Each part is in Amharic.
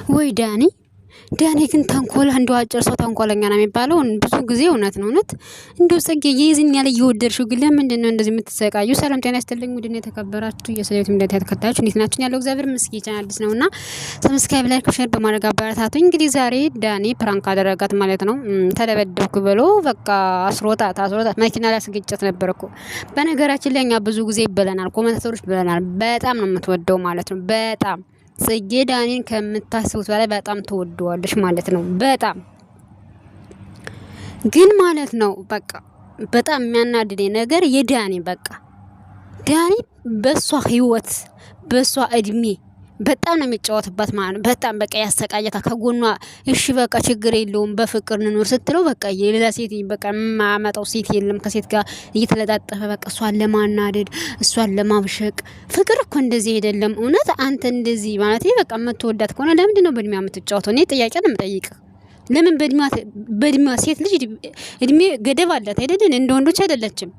ወይ ዳኒ ግን ተንኮል አንዱ አጭር ሰው ተንኮለኛ ነው የሚባለው ብዙ ጊዜ እውነት ነው። እንደው ጽጌ የዚህን ያለ እየወደድሽው ግን ለምንድን ነው እንደዚህ የምትሰቃዩ? ሰላም ጤና ይስጥልኝ ውድና የተከበራችሁ የሰለዩት ምንድን ተከታዮች እንዴት ናችሁ? ያለው እግዚአብሔር ይመስገን ቻናል አዲስ ነውና ሰብስክራይብ ላይክ ሼር በማድረግ አበረታቱኝ። እንግዲህ ዛሬ ዳኒ ፕራንክ አደረጋት ማለት ነው። ተደበደብኩ ብሎ በቃ አስሮጣት መኪና ላይ አስገጨት ነበር እኮ። በነገራችን ላይ እኛ ብዙ ጊዜ ይበለናል፣ ኮሜንታተሮች ብለናል። በጣም ነው የምትወደው ማለት ነው። በጣም ጽጌ ዳኒን ከምታስቡት በላይ በጣም ተወደዋለሽ ማለት ነው። በጣም ግን ማለት ነው በቃ በጣም የሚያናድደኝ ነገር የዳኒ ዳኒ በሷ ህይወት በሷ እድሜ በጣም ነው የሚጫወትባት ማለት ነው። በጣም በቃ ያሰቃየታ ከጎኗ እሺ በቃ ችግር የለውም በፍቅር እንኖር ስትለው በቃ የሌላ ሴት በቃ ማመጣው ሴት የለም ከሴት ጋር እየተለጣጠፈ በቃ እሷን ለማናደድ እሷን ለማብሸቅ። ፍቅር እኮ እንደዚህ አይደለም። እውነት አንተ እንደዚህ ማለት በቃ የምትወዳት ከሆነ ለምንድን ነው በእድሜዋ የምትጫወተው? እኔ ጥያቄ ነው የምጠይቅህ። ለምን በእድሜዋ ሴት ልጅ እድሜ ገደብ አላት አይደል? እንደ ወንዶች አይደለችም።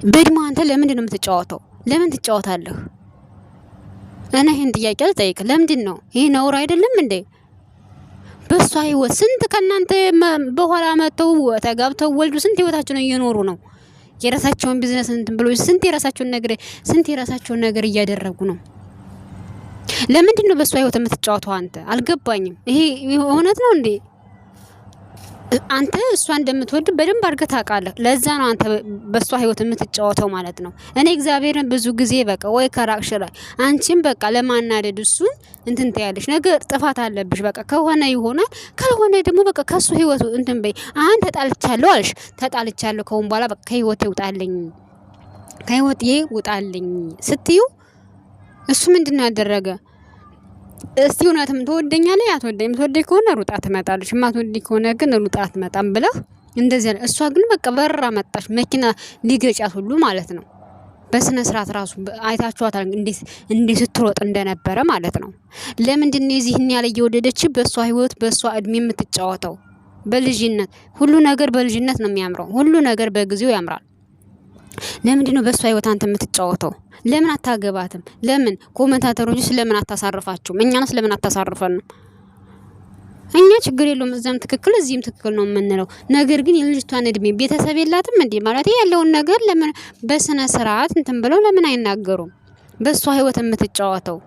በእድሜዋ አንተ ለምንድን ነው የምትጫወተው? ለምን ትጫወታለህ? እኔ ይሄን ጥያቄ ልጠይቅ። ለምንድን ነው ይሄ ነውር አይደለም እንዴ? በሷ ህይወት ስንት ከናንተ በኋላ መተው ተጋብተው ወልዱ ስንት ህይወታቸውን እየኖሩ ነው። የራሳቸውን ቢዝነስ እንትን ብሎ ስንት የራሳቸውን ነገር እያደረጉ ነው። ለምንድን ነው በሷ ህይወት የምትጫወተው አንተ? አልገባኝም። ይሄ እውነት ነው እንዴ? አንተ እሷ እንደምትወድ በደንብ አድርገህ ታውቃለህ። ለዛ ነው አንተ በሷ ህይወት የምትጫወተው ማለት ነው። እኔ እግዚአብሔርን ብዙ ጊዜ በቃ ወይ ከራቅሽ ላይ አንቺም በቃ ለማናደድ እሱን እንትን ታያለሽ። ነገር ጥፋት አለብሽ። በቃ ከሆነ ይሆናል፣ ካልሆነ ደግሞ በቃ ከሱ ህይወት እንትን በይ። አንተ ተጣልቻለሁ አልሽ፣ ተጣልቻለሁ ከሆነ በኋላ በቃ ከህይወቴ ውጣልኝ ስትዩ እሱ ምንድነው ያደረገ? እስቲ እውነትም ትወደኛለህ? አትወደኝም? ትወደኝ ከሆነ ሩጣ ትመጣለች፣ የማትወደኝ ከሆነ ግን ሩጣ አትመጣም ብለህ እንደዚህ ያለ። እሷ ግን በቃ በራ መጣች፣ መኪና ሊገጫት ሁሉ ማለት ነው። በስነ ስርዓት ራሱ አይታችኋታል እንዴት ስትሮጥ እንደነበረ ማለት ነው። ለምንድን ነው እዚህን ያለ እየወደደች በሷ ህይወት በሷ እድሜ የምትጫወተው? በልጅነት ሁሉ ነገር በልጅነት ነው የሚያምረው። ሁሉ ነገር በጊዜው ያምራል። ለምንድን ነው በሷ ህይወት አንተ የምትጫወተው? ለምን አታገባትም? ለምን ኮሜንታተሮችስ ለምን አታሳርፋችሁም? እኛንስ ለምን አታሳርፈን? እኛ ችግር የለውም እዛም ትክክል እዚህም ትክክል ነው የምንለው። ነገር ግን የልጅቷን እድሜ ቤተሰብ የላትም እንዴ? ማለት ያለውን ነገር ለምን በስነ ስርዓት እንትን ብለው ለምን አይናገሩም? በሷ ህይወት የምትጫወተው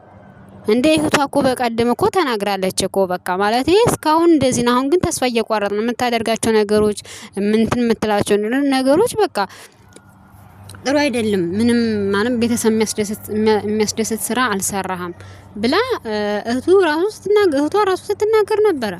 እንደ እህቷ እኮ በቀደም እኮ ተናግራለች እኮ በቃ ማለት እስካሁን እንደዚህ ነው። አሁን ግን ተስፋ እየቋረጥ ነው። የምታደርጋቸው ነገሮች እንትን የምትላቸው ነገሮች በቃ ጥሩ አይደለም። ምንም ማለት ቤተሰብ የሚያስደስት ስራ አልሰራህም ብላ እህቷ ራሱ ስትናገር ነበረ።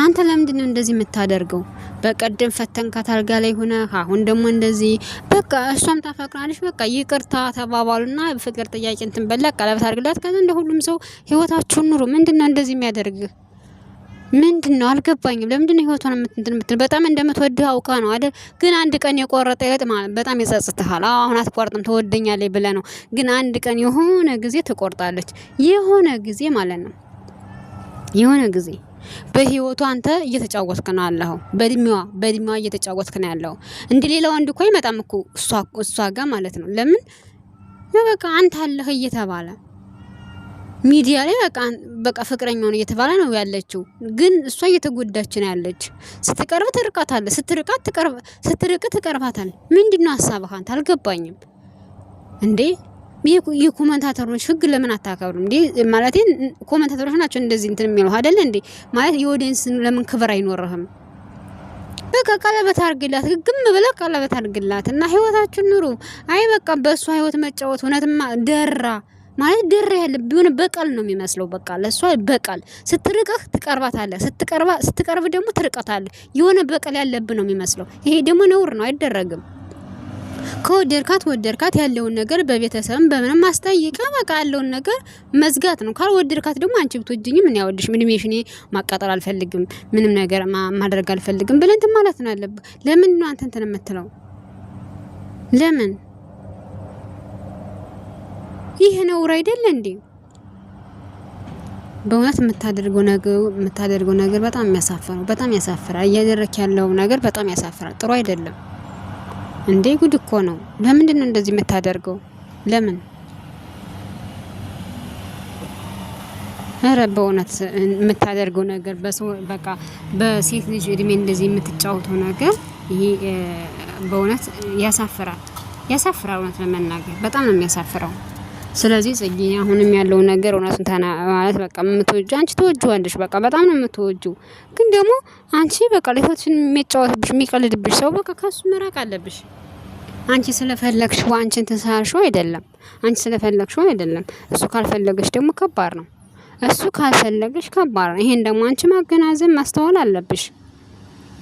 አንተ ለምንድን ነው እንደዚህ የምታደርገው? በቀደም ፈተንካት አልጋ ላይ ሆነ፣ አሁን ደግሞ እንደዚህ በቃ እሷም ታፈቅራለች። በቃ ይቅርታ ተባባሉና ፍቅር ጥያቄ እንትን በላ ቀለበት አድርግላት። ከዛ እንደ ሁሉም ሰው ህይወታችሁን ኑሩ። ምንድነው እንደዚህ የሚያደርግህ? ምንድነው? አልገባኝም። ለምንድነው ህይወቷን የምትል በጣም እንደምትወድህ አውቃ ነው አይደል? ግን አንድ ቀን የቆረጠ ይለጥ ማለት በጣም ይጸጽትሃል። አሁን አትቆርጥም ትወደኛለች ብለህ ነው። ግን አንድ ቀን የሆነ ጊዜ ትቆርጣለች። የሆነ ጊዜ ማለት ነው። የሆነ ጊዜ በህይወቷ አንተ እየተጫወትክ ነው ያለኸው። በእድሜዋ እየተጫወትክ ነው ያለኸው። እንደ ሌላ ወንድ እኮ አይመጣም እኮ እሷ ጋር ማለት ነው። ለምን በቃ አንተ አለህ እየተባለ ሚዲያ ላይ በቃ ፍቅረኛው ነው እየተባለ ነው ያለችው። ግን እሷ እየተጎዳች ነው ያለች። ስትቀርብ ትርቃታለህ፣ ስትርቅ ትቀርባታለህ። ምንድነው ሀሳብህ አንተ? አልገባኝም እንዴ። የኮሜንታተሮች ህግ ለምን አታከብሩም እንዴ? ማለት ኮሜንታተሮች ናቸው እንደዚህ እንትን የሚለው አይደል እንዴ? ማለት የኦዲየንስ ለምን ክብር አይኖርህም? በቃ ቀለበት አድርግላት፣ ግም ብለህ ቀለበት አድርግላት እና ህይወታችሁን ኑሩ። አይ በቃ በእሷ ህይወት መጫወት እውነትማ ደራ ማለት ደረ ያለ ቢሆን በቃል ነው የሚመስለው። በቃ ለሷ በቃል ስትርቅህ ትቀርባታለህ፣ ስትቀርብ ደግሞ ትርቀታለህ። የሆነ በቃል ያለብህ ነው የሚመስለው። ይሄ ደግሞ ነውር ነው፣ አይደረግም። ከወደድካት ያለውን ነገር በቤተሰብም በምንም ማስጠይቃ በቃ ያለውን ነገር መዝጋት ነው። ካልወደድካት ደግሞ አንቺ ብትወጂኝ ምን ያወድሽ እድሜሽኔ ማቃጠል አልፈልግም፣ ምንም ነገር ማድረግ አልፈልግም ብለን እንትን ማለት ነው ያለብህ። ለምን ነው አንተ እንትን የምትለው? ለምን ይሄ ነውር አይደል እንዴ? በእውነት የምታደርገው ነገር በጣም የሚያሳፍር ነው። በጣም ያሳፍራል። እያደረክ ያለው ነገር በጣም ያሳፍራል። ጥሩ አይደለም እንዴ! ጉድ እኮ ነው። ለምንድን ነው እንደዚህ የምታደርገው? ለምን ኧረ በእውነት የምታደርገው ነገር በሰው በቃ በሴት ልጅ እድሜ እንደዚህ የምትጫወተው ነገር ይሄ በእውነት ያሳፍራል። ያሳፍራል እውነት ለመናገር በጣም ነው የሚያሳፍረው። ስለዚህ ጽጌ አሁንም ያለው ነገር እውነቱን ማለት በቃ የምትወጂው አንቺ ትወጂዋለሽ፣ በቃ በጣም ነው የምትወጂው። ግን ደግሞ አንቺ በቃ ለህይወትሽን የሚጫወትብሽ የሚቀልድብሽ ሰው በቃ ከሱ መራቅ አለብሽ። አንቺ ስለፈለግሽው አንቺ እንትን ስላልሽው አይደለም። አንቺ ስለፈለግሽው አይደለም። እሱ ካልፈለገሽ ደግሞ ከባድ ነው። እሱ ካልፈለገሽ ከባድ ነው። ይሄን ደግሞ አንቺ ማገናዘብ ማስተዋል አለብሽ።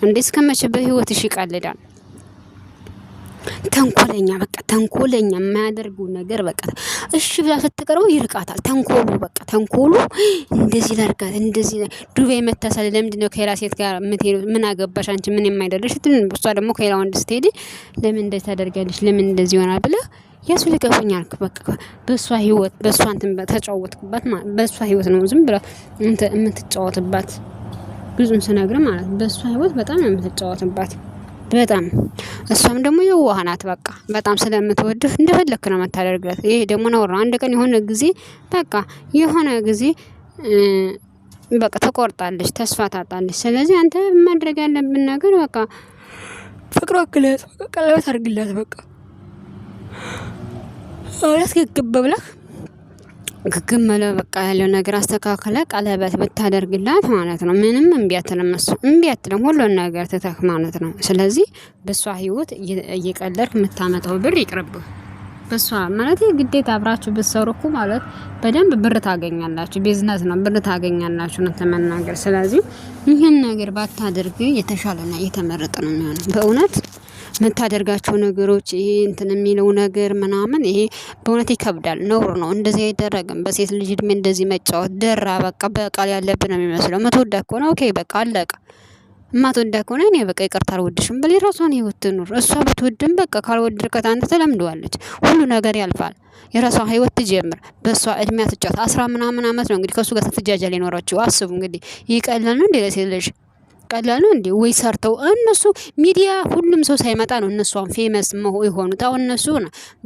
እንዴ እስከመቼ በህይወትሽ ይቀልዳል? ተንኮለኛ በቃ ተንኮለኛ የማያደርገው ነገር በቃ እሺ ብላ ስትቀርበው ይርቃታል። ተንኮሉ በቃ ተንኮሉ እንደዚህ ላርጋት እንደዚህ ዱባይ መታሰል ለምንድነው ከሌላ ሴት ጋር የምትሄዱ? ምን አገባሽ አንቺ ምን የማይደርሽ እሷ ደግሞ ከሌላ ወንድ ስትሄድ ለምን እንደዚህ ታደርጋለሽ? ለምን እንደዚህ ይሆናል ብለ ያሱ ልቀቁኛል። በቃ በሷ ህይወት በሷ እንትን ተጫወትኩባት ማለት በሷ ህይወት ነው ዝም ብላ የምትጫወትባት። ብዙም ስነግር ማለት በሷ ህይወት በጣም ነው የምትጫወትባት በጣም። እሷም ደግሞ የዋህ ናት። በቃ በጣም ስለምትወድህ እንደፈለክ ነው የምታደርግላት። ይሄ ደግሞ ነውር ነው። አንድ ቀን የሆነ ጊዜ በቃ የሆነ ጊዜ በቃ ተቆርጣለች፣ ተስፋ ታጣለች። ስለዚህ አንተ ማድረግ ያለብን ነገር በቃ ፍቅሯ ክለት በቃ ቀለበት አድርግላት። በቃ አላስ ግብብለህ ግግም መለ በቃ ያለው ነገር አስተካክለ ቀለበት ብታደርግላት ማለት ነው። ምንም እምቢ አትልም፣ እሱ እምቢ አትልም ሁሉን ነገር ትተህ ማለት ነው። ስለዚህ በሷ ህይወት እየቀለድክ የምታመጣው ብር ይቅርብህ። በሷ ማለት ግዴታ አብራችሁ ብትሰሩ እኮ ማለት በደንብ ብር ታገኛላችሁ። ቢዝነስ ነው፣ ብር ታገኛላችሁ ነው ተመናገር። ስለዚህ ይህን ነገር ባታደርግ የተሻለና የተመረጠ ነው የሚሆነው በእውነት የምታደርጋቸው ነገሮች ይሄ እንትን የሚለው ነገር ምናምን ይሄ በእውነት ይከብዳል። ነውር ነው። እንደዚህ አይደረግም። በሴት ልጅ እድሜ እንደዚህ መጫወት ደራ በቃ በቃል ያለብን ነው የሚመስለው። መተወዳ ከሆነ ኦኬ በቃ አለቀ። ማትወዳ ከሆነ እኔ በቃ ይቅርታ አልወድሽም በል፣ የራሷን ህይወት ትኑር። እሷ ብትወድም በቃ ካልወደድከት አንተ ተለምደዋለች። ሁሉ ነገር ያልፋል። የራሷን ህይወት ትጀምር። በሷ እድሜ አትጫወት። 10 ምናምን አመት ነው እንግዲህ ከሱ ጋር ስትጃጃል የኖረችው። አስቡ እንግዲህ ይቀላል ነው እንዴ ለሴት ልጅ ቀላል ነው እንዴ? ወይ ሰርተው እነሱ ሚዲያ ሁሉም ሰው ሳይመጣ ነው እነሱን ፌመስ የሆኑት። አሁን እነሱ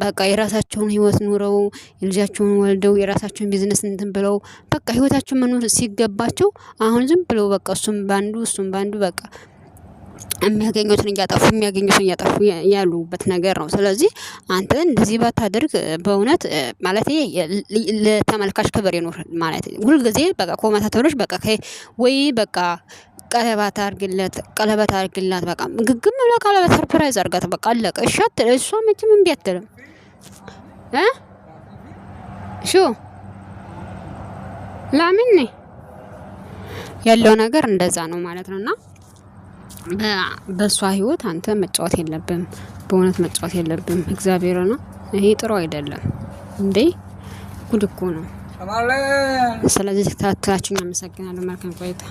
በቃ የራሳቸውን ህይወት ኑረው የልጃቸውን ወልደው የራሳቸውን ቢዝነስ እንትን ብለው በቃ ህይወታቸውን መኖር ሲገባቸው አሁን ዝም ብለው በቃ እሱም ባንዱ በቃ የሚያገኙትን እያጠፉ ያሉበት ነገር ነው። ስለዚህ አንተ እንደዚህ ባታደርግ በእውነት ማለት ለተመልካች ክብር ይኖር ማለት ሁልጊዜ በቃ ኮመንታተሮች በቃ ወይ በቃ ቀለበት አድርግላት በቃ ግግም ብላ ቀለበት ሰርፕራይዝ አድርጋት በቃ አለቀ። እሺ አትል እሷ መቼም እምቢ አትልም ሹ ላምን ያለው ነገር እንደዛ ነው ማለት ነውና በሷ ህይወት አንተ መጫወት የለብም። በእውነት መጫወት የለብም። እግዚአብሔር ነው። ይሄ ጥሩ አይደለም እንዴ ጉድ እኮ ነው። ስለዚህ ተከታተላችሁኝ አመሰግናለሁ። መልካም ቆይታ